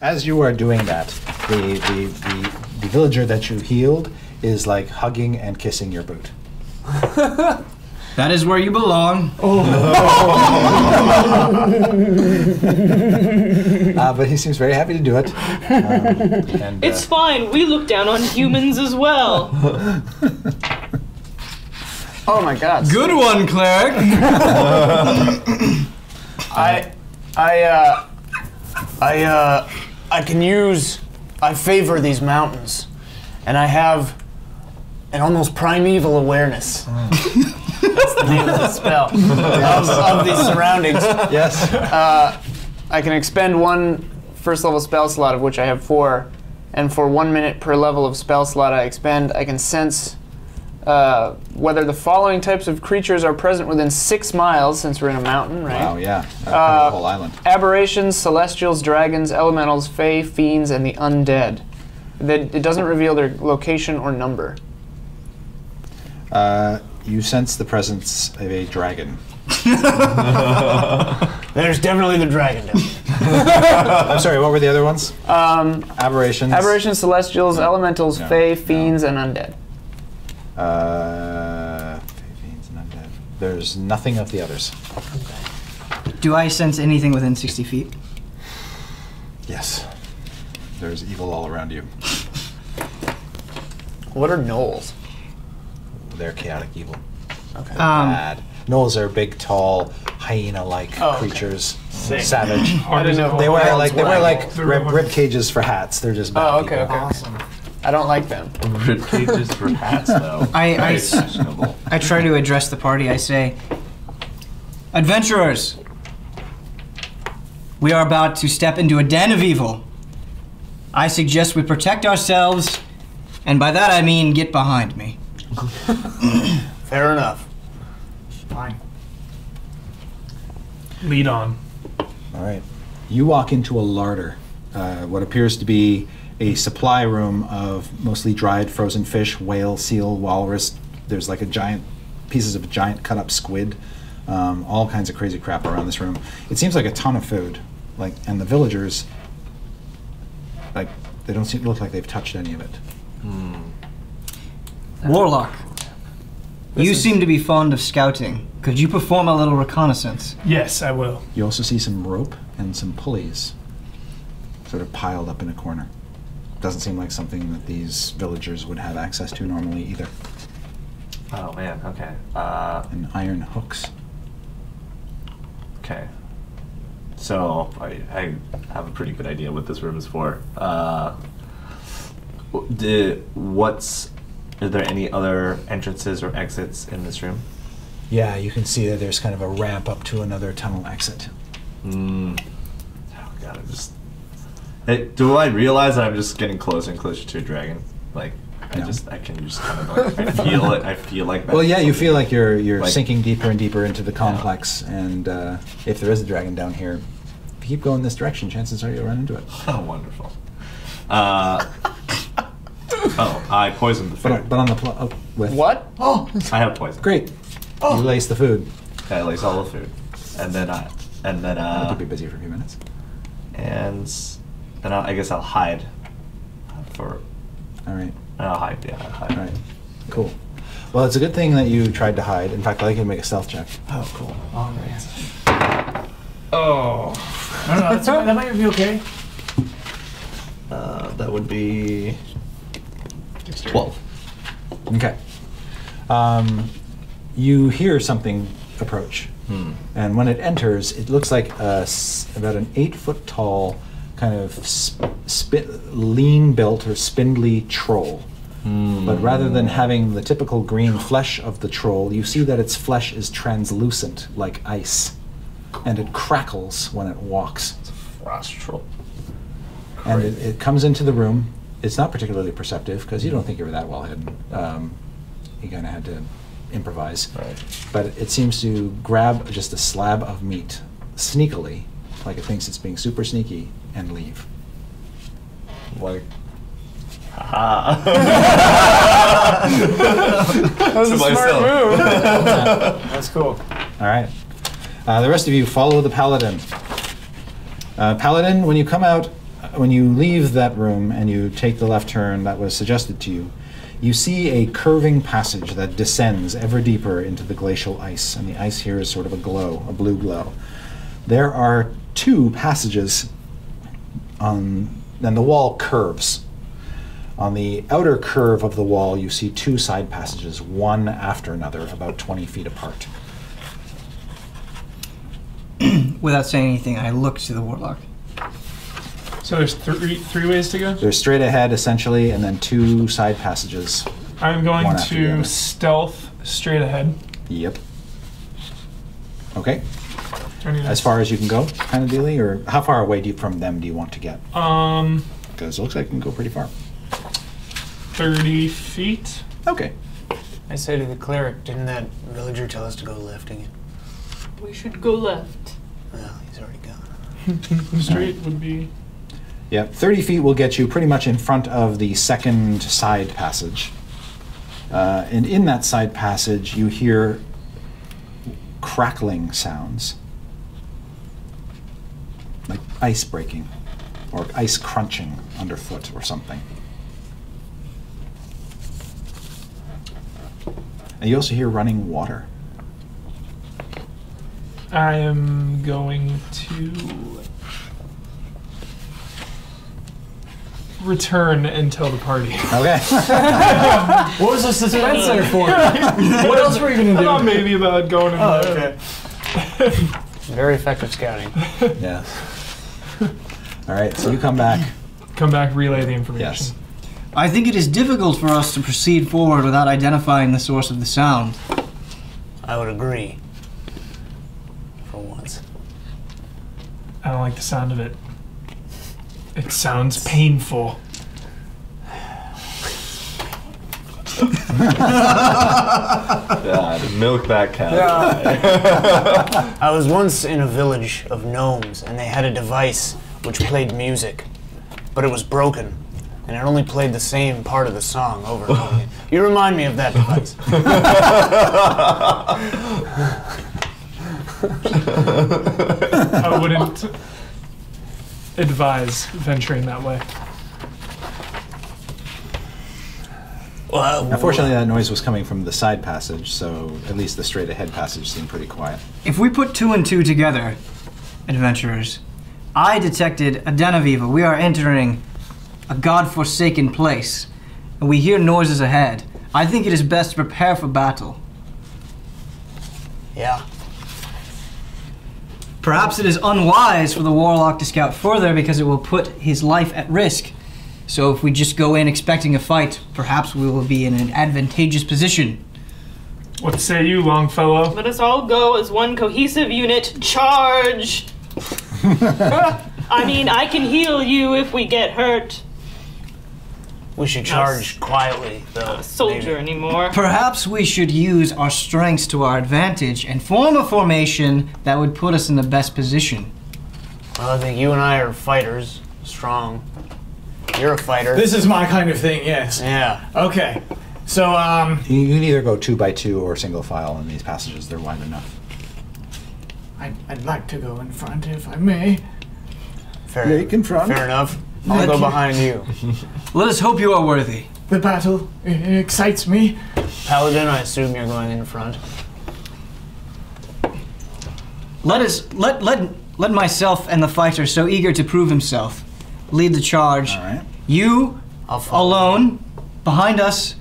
as you are doing that, the villager that you healed is like hugging and kissing your boot. That is where you belong. But he seems very happy to do it. It's fine. We look down on humans as well. Oh my God! Good one, cleric. I favor these mountains, and I have an almost primeval awareness. That's the name of the spell of these surroundings. Yes. I can expend one first level spell slot, of which I have 4, and for 1 minute per level of spell slot I expend, I can sense whether the following types of creatures are present within 6 miles, since we're in a mountain, right? Wow, yeah. The whole island. Aberrations, celestials, dragons, elementals, fae, fiends, and the undead. It doesn't reveal their location or number. You sense the presence of a dragon. There's definitely the dragon down I'm sorry, what were the other ones? Aberrations. Aberrations, celestials, elementals, fae, fiends, and undead. Fae, fiends, and undead. There's nothing of the others. Do I sense anything within 60 feet? Yes. There's evil all around you. What are gnolls? They're chaotic evil. Okay. Bad. Gnolls are big, tall, hyena-like creatures. Savage. I didn't know. They wear like rib cages for hats. They're just bad okay, people. okay. Awesome. I don't like them. Rib cages for hats, though. Very fashionable. I try to address the party. I say, adventurers, we are about to step into a den of evil. I suggest we protect ourselves, and by that I mean get behind me. Fair enough. Fine. Lead on. All right. You walk into a larder, what appears to be a supply room of mostly dried frozen fish, whale, seal, walrus. There's like pieces of a giant cut up squid, all kinds of crazy crap around this room. It seems like a ton of food, and the villagers, they don't seem to look like they've touched any of it. Warlock, you seem to be fond of scouting. Could you perform a little reconnaissance? Yes, I will. You also see some rope and some pulleys sort of piled up in a corner. Doesn't seem like something that these villagers would have access to normally either. Oh man, okay. And iron hooks. Okay. So I have a pretty good idea what this room is for. Are there any other entrances or exits in this room? Yeah, you can see that there's kind of a ramp up to another tunnel exit. Oh god, do I realize that I'm just getting closer and closer to a dragon? I can just kind of I feel it. I feel like that. Well, yeah, you feel like you're sinking deeper and deeper into the complex, and if there is a dragon down here, if you keep going this direction, chances are you'll run into it. Oh, wonderful. I poisoned the food. But on the with what? Oh, I have poison. Great. You lace the food. I lace all the food, and then you could be busy for a few minutes. And then I guess I'll hide. All right. I'll hide. Yeah, I'll hide. All right. Cool. Well, it's a good thing that you tried to hide. In fact, I'd like you to make a stealth check. Oh, cool. All right. Oh. No, that might be okay. That would be 12. Okay. You hear something approach, and when it enters, it looks like about an 8-foot tall, kind of lean-built or spindly troll. But rather than having the typical green flesh of the troll, you see that its flesh is translucent, like ice, and it crackles when it walks. It's a frost troll. And it comes into the room. It's not particularly perceptive, because you don't think you were that well hidden. You kind of had to improvise. Right. But it seems to grab just a slab of meat, sneakily, like it thinks it's being super sneaky, and leave. That was a smart move. That's cool. All right. The rest of you follow the paladin. Paladin, when you come out when you leave that room and you take the left turn that was suggested to you, you see a curving passage that descends ever deeper into the glacial ice, and the ice here is sort of a glow, a blue glow. There are 2 passages and the wall curves. On the outer curve of the wall, you see 2 side passages, one after another, about 20 feet apart. Without saying anything, I look to the warlock. So there's three ways to go? They're straight ahead, essentially, and then 2 side passages. I'm going One after the to other. stealth straight ahead. Yep. Okay. Turning As far as you can go, kind of dealy, or how far away from them do you want to get? Because it looks like you can go pretty far. 30 feet. Okay. I say to the cleric, didn't that villager tell us to go left again? We should go left. Well, he's already gone. Straight would be... Yeah, 30 feet will get you pretty much in front of the second side passage. And in that side passage, you hear crackling sounds. Like ice breaking, or ice crunching underfoot or something. And you also hear running water. I am going to return and tell the party. Okay. What was the suspense there for? What else were you gonna I do? thought maybe about going in there. Okay. Very effective scouting. Yeah. All right, so you come back. Come back, relay the information. Yes. I think it is difficult for us to proceed forward without identifying the source of the sound. I would agree. For once. I don't like the sound of it. It sounds painful. God, milk that cow. I was once in a village of gnomes, and they had a device which played music, but it was broken, and it only played the same part of the song over and over again. You remind me of that device. I wouldn't advise venturing that way. Well, Unfortunately, that noise was coming from the side passage, so at least the straight ahead passage seemed pretty quiet. If we put 2 and 2 together, adventurers, I detected a den of evil. We are entering a god-forsaken place, and we hear noises ahead. I think it is best to prepare for battle. yeah. Perhaps it is unwise for the warlock to scout further because it will put his life at risk. So if we just go in expecting a fight, perhaps we will be in an advantageous position. What say you, Longfellow? Let us all go as one cohesive unit. Charge! I mean, I can heal you if we get hurt. We should charge quietly, though. Not a soldier maybe. anymore. Perhaps we should use our strengths to our advantage and form a formation that would put us in the best position. Well, I think you and I are fighters. Strong. You're a fighter. This is my kind of thing, yes. Yeah. Okay. So, You can either go 2 by 2 or single file in these passages. They're wide enough. I'd like to go in front if I may. Fair, Lake in front. fair enough. I'll go behind you. Let us hope you are worthy. The battle excites me. Paladin, I assume you're going in front. Let myself and the fighter so eager to prove himself lead the charge. All right. You I'll follow. alone behind us,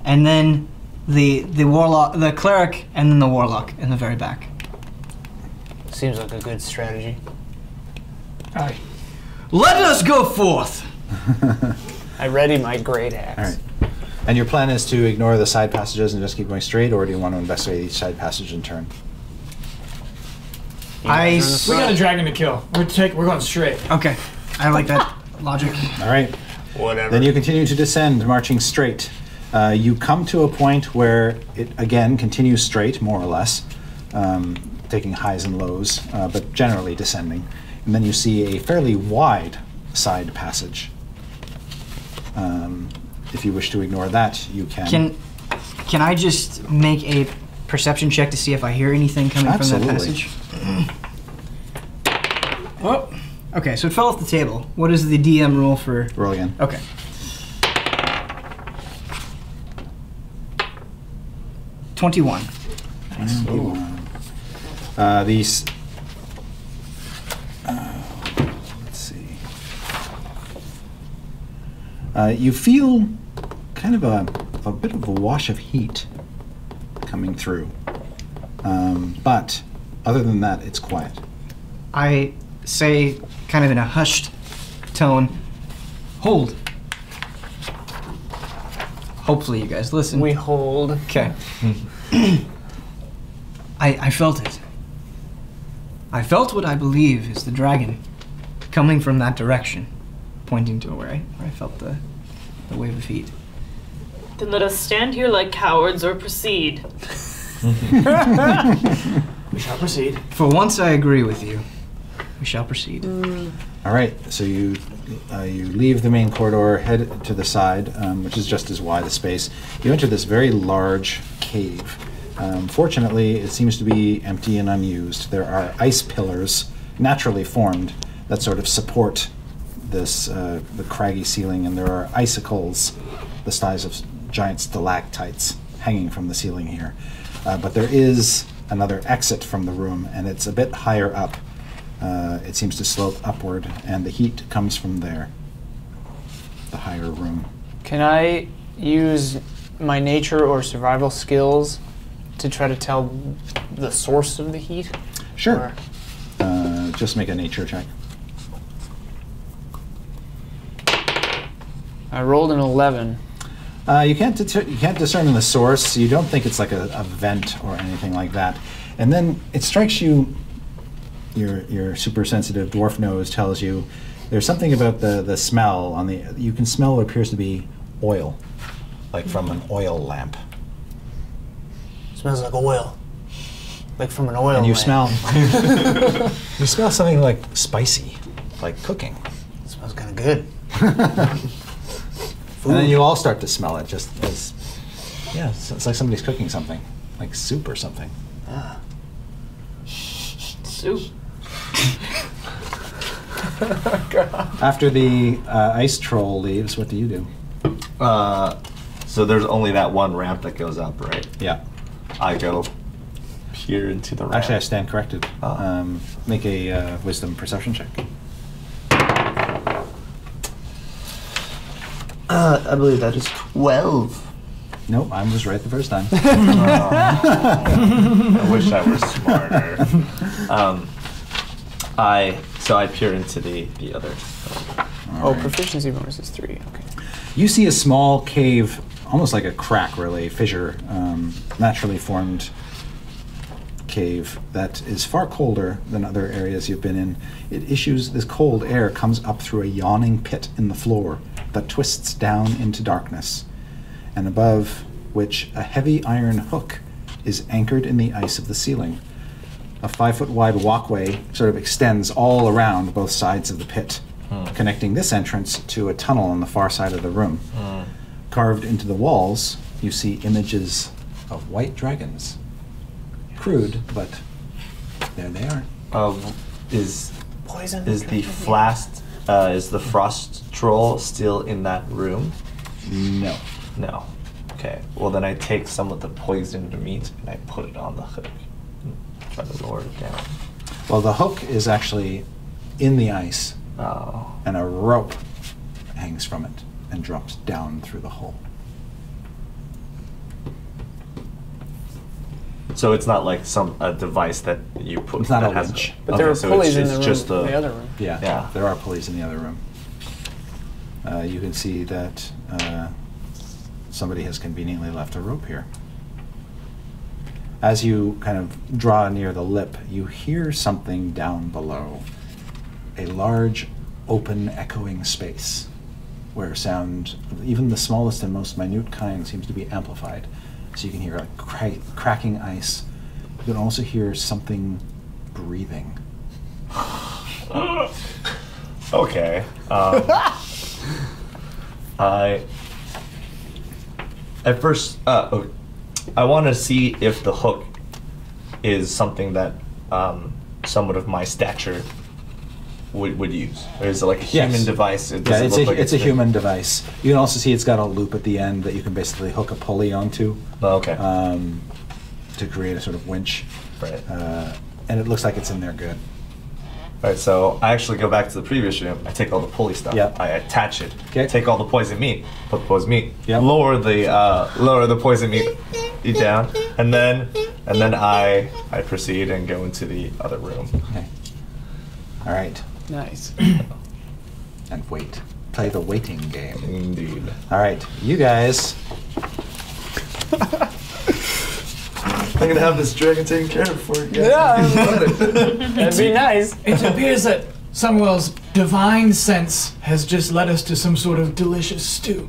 and then the warlock, the cleric, and then the warlock in the very back. Seems like a good strategy. Aye. Let us go forth. I ready my great axe. All right. And your plan is to ignore the side passages and just keep going straight, or do you want to investigate each side passage in turn? You guys are in the We got a front. dragon to kill. We're going straight. Okay, I like that logic. All right. Whatever. Then you continue to descend, marching straight. You come to a point where it again continues straight, more or less, taking highs and lows, but generally descending. And then you see a fairly wide side passage. If you wish to ignore that, you can. Can I just make a perception check to see if I hear anything coming from that Absolutely. passage? Oh, Okay, so it fell off the table. What is the DM rule for... Roll again. Okay. $21. These. Let's see. You feel kind of a bit of a wash of heat coming through, but other than that, it's quiet. I say, kind of in a hushed tone, hold. Hopefully you guys listen. We hold. Okay. I felt it. I felt what I believe is the dragon coming from that direction, pointing to where I felt the wave of heat. Then let us stand here like cowards or proceed. We shall proceed. For once I agree with you. We shall proceed. All right, so you leave the main corridor, head to the side, which is just as wide a space. You enter this very large cave. Fortunately, it seems to be empty and unused. There are ice pillars, naturally formed, that sort of support this the craggy ceiling, and there are icicles the size of giant stalactites hanging from the ceiling here. But there is another exit from the room, and it's a bit higher up. It seems to slope upward, and the heat comes from there, the higher room. Can I use my nature or survival skills to try to tell the source of the heat? Sure. Just make a nature check. I rolled an 11. You can't discern the source. You don't think it's like a vent or anything like that. And then it strikes you. Your super sensitive dwarf nose tells you there's something about the smell on the. You can smell what appears to be oil, like from an oil lamp. Smells like oil. Like from an oil And you lamp. smell. You smell something like spicy, like cooking. It smells kind of good. And then you all start to smell it, just as, yeah, it's like somebody's cooking something, like soup or something. Soup. After the ice troll leaves, what do you do? So there's only that one ramp that goes up, right? Yeah. I go peer into the ramp. Actually, I stand corrected. Oh. Make a wisdom perception check. I believe that is 12. Nope, I was right the first time. I wish I were smarter. I peer into the other. Oh, proficiency bonus is 3. Okay. You see a small cave, almost like a crack, really, fissure, naturally formed cave that is far colder than other areas you've been in. It issues, this cold air comes up through a yawning pit in the floor that twists down into darkness, and above which a heavy iron hook is anchored in the ice of the ceiling. A 5-foot wide walkway sort of extends all around both sides of the pit, connecting this entrance to a tunnel on the far side of the room. Carved into the walls, you see images of white dragons. Crude, but there they are. Is Poison. the frost troll still in that room? No. No. Okay. Well, then I take some of the poisoned meat and I put it on the hook. And try to lower it down. Well, the hook is actually in the ice, Oh. and a rope hangs from it and drops down through the hole. So it's not like a device that you put. It's not that a has winch. But there are so pulleys in it's the room. just The other room. Yeah, Yeah. there are pulleys in the other room. You can see that somebody has conveniently left a rope here. As you kind of draw near the lip, you hear something down below. A large, open, echoing space where sound, even the smallest and most minute kind, seems to be amplified. So you can hear like cracking ice. You can also hear something breathing. Okay. At first, I want to see if the hook is something that someone of my stature would use? Or is it like a Yes. human device? Yeah, it's a human device. You can also see it's got a loop at the end that you can basically hook a pulley onto Oh, okay. to create a sort of winch. Right. And it looks like it's in there good. Right, so I actually go back to the previous room. I take all the pulley stuff. Yep. I attach it. Okay. Take all the poison meat. Put the poison meat. Yep. Lower the poison meat down, and then I proceed and go into the other room. Okay. All right. Nice. And wait. Play the waiting game. Indeed. All right, you guys. I'm gonna have this dragon taken care of for you guys. Yeah, that'd be nice. It appears that Samuel's divine sense has just led us to some sort of delicious stew.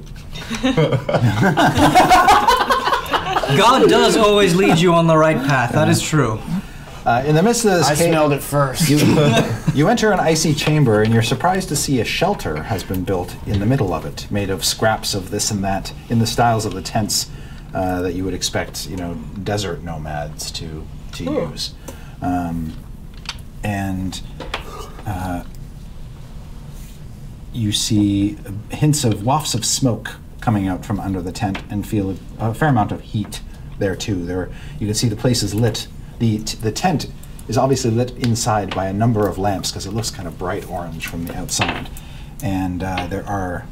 God does always lead you on the right path. That is true. In the midst of this I smelled it first. you enter an icy chamber, and you're surprised to see a shelter has been built in the middle of it, made of scraps of this and that, in the styles of the tents that you would expect, desert nomads to use. And you see hints of wafts of smoke coming out from under the tent, and feel a fair amount of heat there too. You can see the place is lit. The tent is obviously lit inside by a number of lamps because it looks kind of bright orange from the outside. And when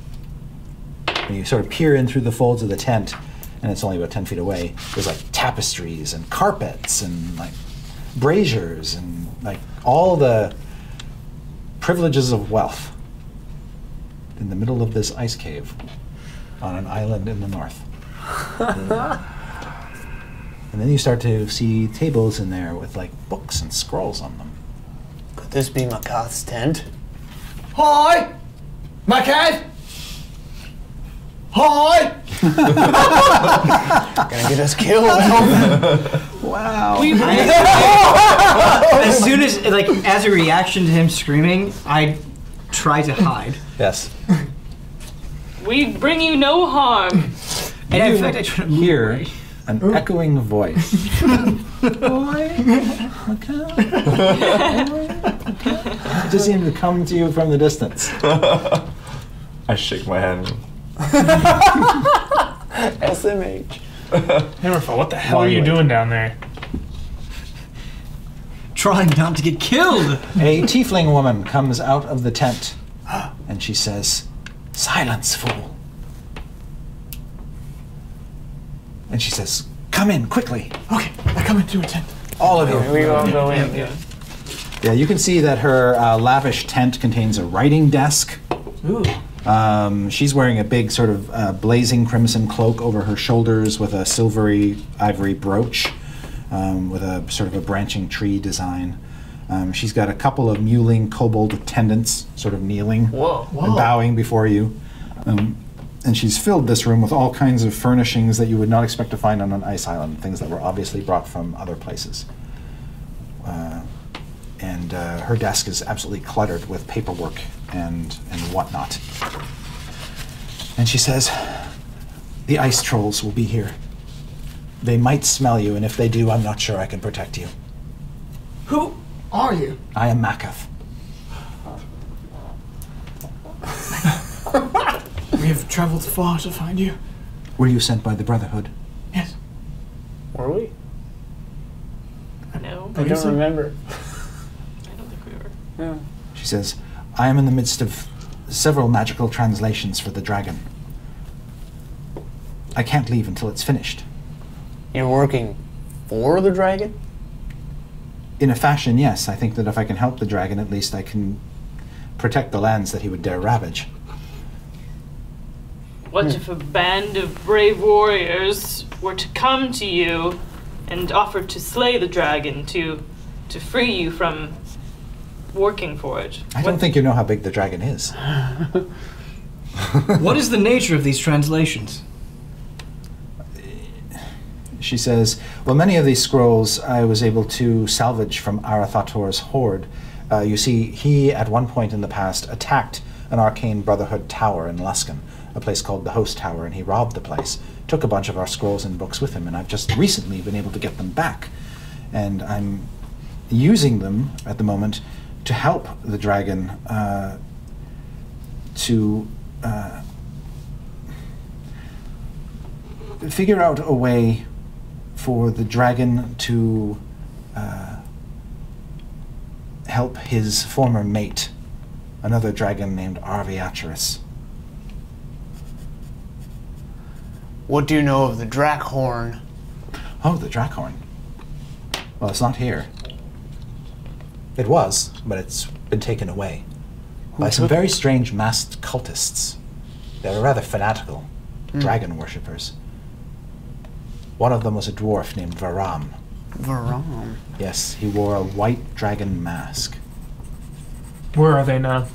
you sort of peer in through the folds of the tent, and it's only about 10 feet away, there's like tapestries and carpets and like braziers and like all the privileges of wealth in the middle of this ice cave on an island in the north. And then you start to see tables in there with like books and scrolls on them. Could this be Makath's tent? Hi! Macath! Hi! Gonna get us killed. Wow. As soon as, as a reaction to him screaming, I try to hide. Yes. We bring you no harm. And in fact, I try to move Hear away. an echoing voice. It just seemed to come to you from the distance. I shake my head. SMH. Hammerfall, what the hell are you doing down there? Trying not to get killed. A tiefling woman comes out of the tent, and she says, "Silence, fool." And she says, "Come in, quickly. Okay, I come into a tent. All of you." We all go in. Yeah, you can see that her lavish tent contains a writing desk. Ooh. She's wearing a big sort of blazing crimson cloak over her shoulders with a silvery ivory brooch with a sort of a branching tree design. She's got a couple of mewling kobold attendants sort of kneeling and bowing before you. And she's filled this room with all kinds of furnishings that you would not expect to find on an ice island, things that were obviously brought from other places. And her desk is absolutely cluttered with paperwork and whatnot. And she says, "The ice trolls will be here. They might smell you, and if they do, I'm not sure I can protect you. Who are you? I am Makath." We have traveled far to find you. "Were you sent by the Brotherhood?" Yes. Were we? No, I don't remember. I don't think we were. Yeah. She says, "I am in the midst of several magical translations for the dragon. I can't leave until it's finished." You're working for the dragon? "In a fashion, yes. I think that if I can help the dragon, at least I can protect the lands that he would dare ravage." What if a band of brave warriors were to come to you and offer to slay the dragon to free you from working for it? I don't think you know how big the dragon is. What is the nature of these translations? She says, "Well, many of these scrolls I was able to salvage from Arathator's horde. You see, he, at one point in the past, attacked an arcane Brotherhood tower in Luskan, a place called the Host Tower, and he robbed the place, took a bunch of our scrolls and books with him, and I've just recently been able to get them back. And I'm using them at the moment to help the dragon to figure out a way for the dragon to help his former mate, another dragon named Arviaturus. What do you know of the Drakhorn? Oh, the Drakhorn. Well, it's not here. It was, but it's been taken away by some very strange masked cultists. They were rather fanatical dragon worshippers. One of them was a dwarf named Varam. Varam. Yes, he wore a white dragon mask. Where are they now?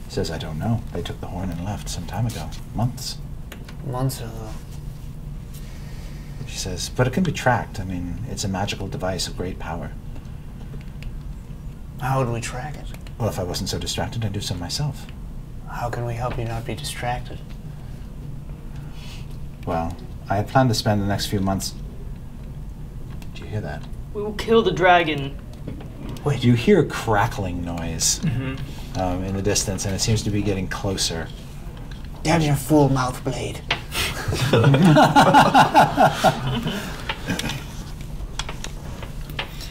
He says, I don't know. They took the horn and left some time ago. Months. Months ago. She says, but it can be tracked. I mean, it's a magical device of great power. How would we track it? Well, if I wasn't so distracted, I'd do so myself. How can we help you not be distracted? Well, I had planned to spend the next few months... Do you hear that? We will kill the dragon. Wait, you hear a crackling noise in the distance, and it seems to be getting closer. There's your full mouth blade.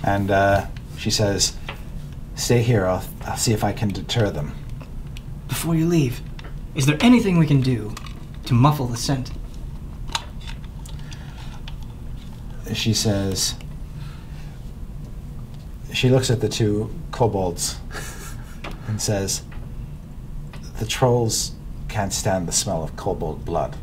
And she says, stay here, I'll see if I can deter them. Before you leave, is there anything we can do to muffle the scent? She says, she looks at the two kobolds and says, the trolls can't stand the smell of kobold blood.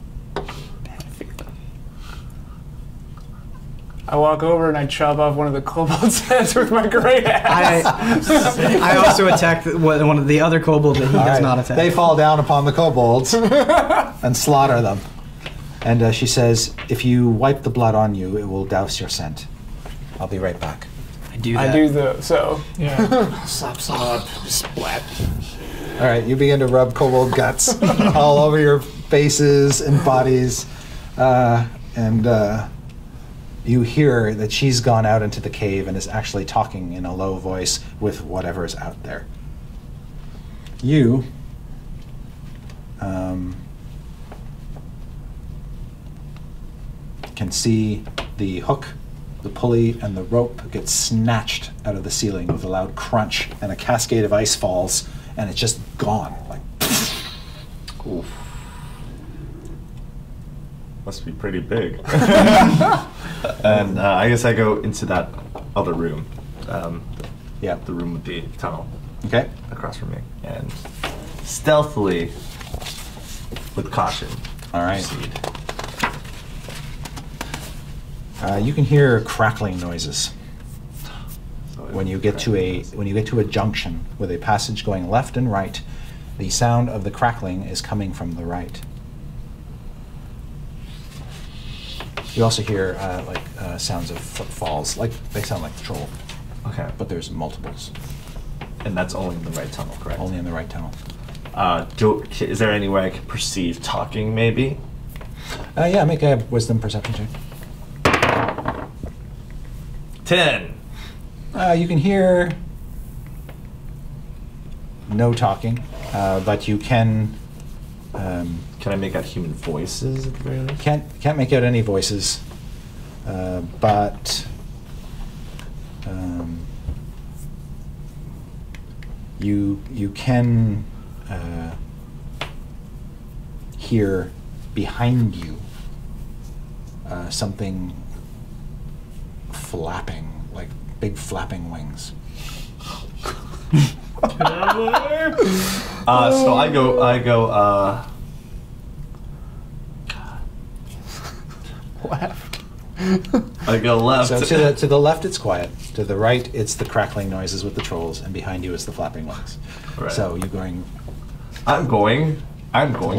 I walk over and I chop off one of the kobold's heads with my great axe. I also attack one of the other kobolds that he does not attack. They fall down upon the kobolds and slaughter them. And she says, if you wipe the blood on you, it will douse your scent. I'll be right back. I do that. I do the so. Yeah. Slap, slap, splat. All right, you begin to rub kobold guts all over your faces and bodies. And you hear that she's gone out into the cave and is actually talking in a low voice with whatever's out there. You can see the hook, the pulley, and the rope get snatched out of the ceiling with a loud crunch, and a cascade of ice falls, and it's just gone. Like, Oof. Must be pretty big. And I guess I go into that other room. yeah. The room with the tunnel Okay. across from me. And stealthily, with caution, All right. proceed. You can hear crackling noises So when you get to a junction with a passage going left and right. The sound of the crackling is coming from the right. You also hear sounds of footfalls, like they sound like the troll, Okay. but there's multiples. And that's only in the right tunnel, correct? Only in the right tunnel. Is there any way I can perceive talking, maybe? Yeah, make a wisdom perception check. 10. You can hear no talking, but you can Can I make out human voices at the very least? can't make out any voices, but you can hear behind you something flapping, like big flapping wings. So I go, Left. I go left. So to the left it's quiet. To the right it's the crackling noises with the trolls, and behind you is the flapping wings. Right. So you're going. I'm going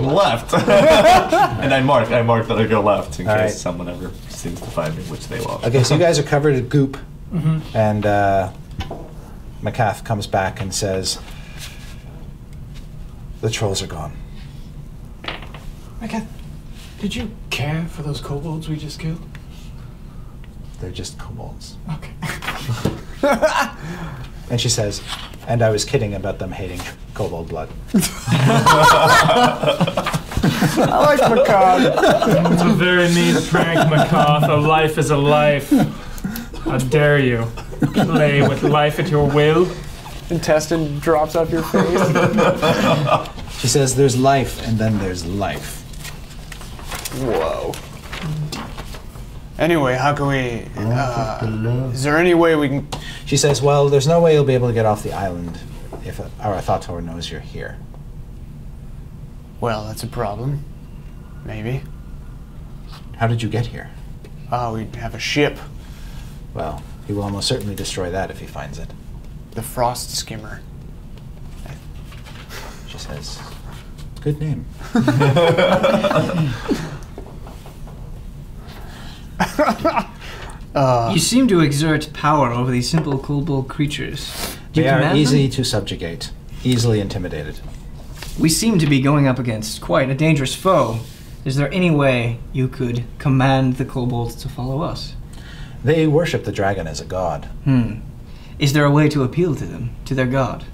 left. And I mark that I go left in All case right. someone ever seems to find me, which they will. Okay, so you guys are covered in goop, and Macath comes back and says, "The trolls are gone." Okay. Did you care for those kobolds we just killed? They're just kobolds. Okay. And she says, And I was kidding about them hating kobold blood. I like macabre. It's a very mean prank, Makoth. A life is a life. How dare you play with life at your will? Intestine drops off your face. She says there's life and then there's life. Whoa. Anyway, how can we... is there any way we can... She says, well, there's no way you'll be able to get off the island if our Thattor knows you're here. Well, that's a problem. Maybe. How did you get here? Oh, we have a ship. Well, he will almost certainly destroy that if he finds it. The Frost Skimmer. She says, good name. You seem to exert power over these simple kobold creatures. Do you They are command easy them? to subjugate, easily intimidated. We seem to be going up against quite a dangerous foe. Is there any way you could command the kobolds to follow us? They worship the dragon as a god. Is there a way to appeal to them, to their god?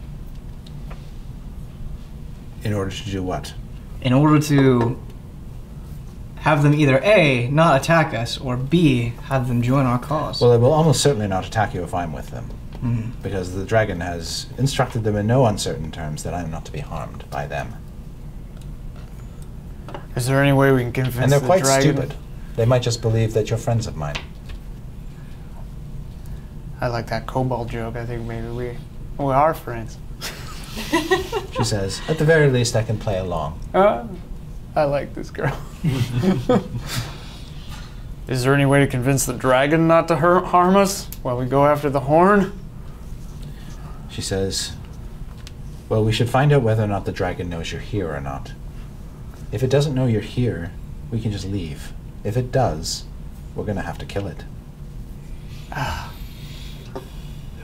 In order to do what? In order to have them either A, not attack us, or B, have them join our cause. Well, they will almost certainly not attack you if I'm with them. Because the dragon has instructed them in no uncertain terms that I am not to be harmed by them. Is there any way we can convince And they're the quite dragon? stupid. They might just believe that you're friends of mine. I like that kobold joke. I think maybe we are friends. She says, at the very least I can play along. I like this girl. Is there any way to convince the dragon not to harm us while we go after the horn? She says, well, we should find out whether or not the dragon knows you're here or not. If it doesn't know you're here, we can just leave. If it does, we're going to have to kill it.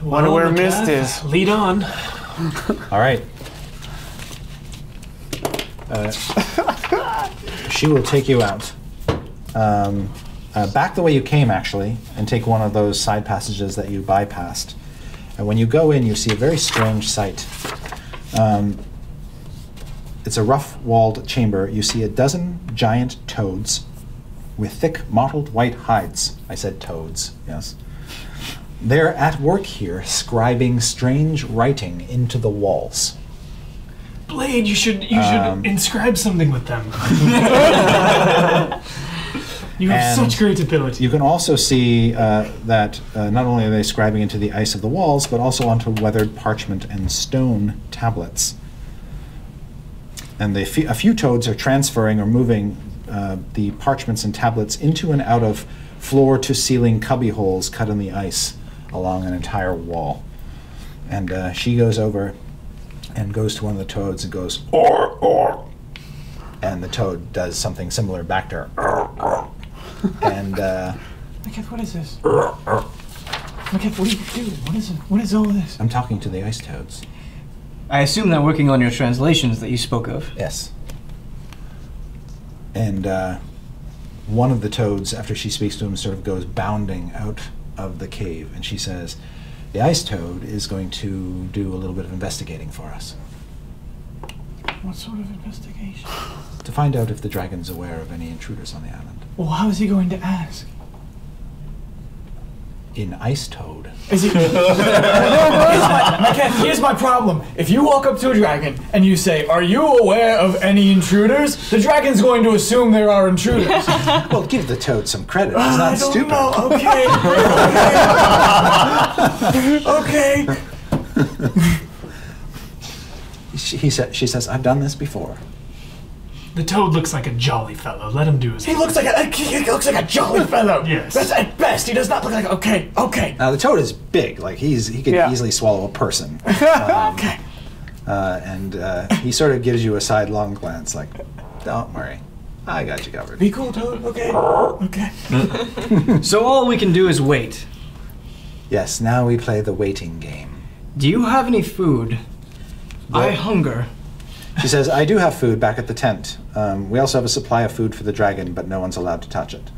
Wonder where Macath, Mist is. Lead on. All right. She will take you out. Back the way you came, actually, and take one of those side passages that you bypassed. And when you go in, you see a very strange sight. It's a rough-walled chamber. You see a dozen giant toads with thick, mottled white hides. I said toads, yes. They're at work here, scribing strange writing into the walls. Blade, you should inscribe something with them. You have And such great ability. You can also see that not only are they scribing into the ice of the walls, but also onto weathered parchment and stone tablets. And a few toads are transferring or moving the parchments and tablets into and out of floor-to-ceiling cubby holes cut in the ice along an entire wall. And she goes over and goes to one of the toads and goes, "Or, or." And the toad does something similar back to her. "Or." And Macath, what is this? Macath, what do you do? What is it? What is all this? I'm talking to the ice toads. I assume they're working on your translations that you spoke of. Yes. And one of the toads, after she speaks to him, sort of goes bounding out of the cave, and she says, the ice toad is going to do a little bit of investigating for us. What sort of investigation? To find out if the dragon's aware of any intruders on the island. Well, how is he going to ask? In ice toad. Is he? Macath, here's my problem. If you walk up to a dragon and you say, "Are you aware of any intruders?" the dragon's going to assume there are intruders. Well, give the toad some credit. He's not I don't stupid. know. Okay. Okay. She says, I've done this before. The toad looks like a jolly fellow. Let him do his He looks like a jolly fellow. Yes. That's at best. He does not look like okay. Now, the toad is big. Like, he could Yeah. easily swallow a person. Okay. And he sort of gives you a sidelong glance, like, don't worry. I got you covered. Be cool, Toad. Okay. Okay. So all we can do is wait. Yes, now we play the waiting game. Do you have any food? I hunger. She says, I do have food back at the tent. We also have a supply of food for the dragon, but no one's allowed to touch it.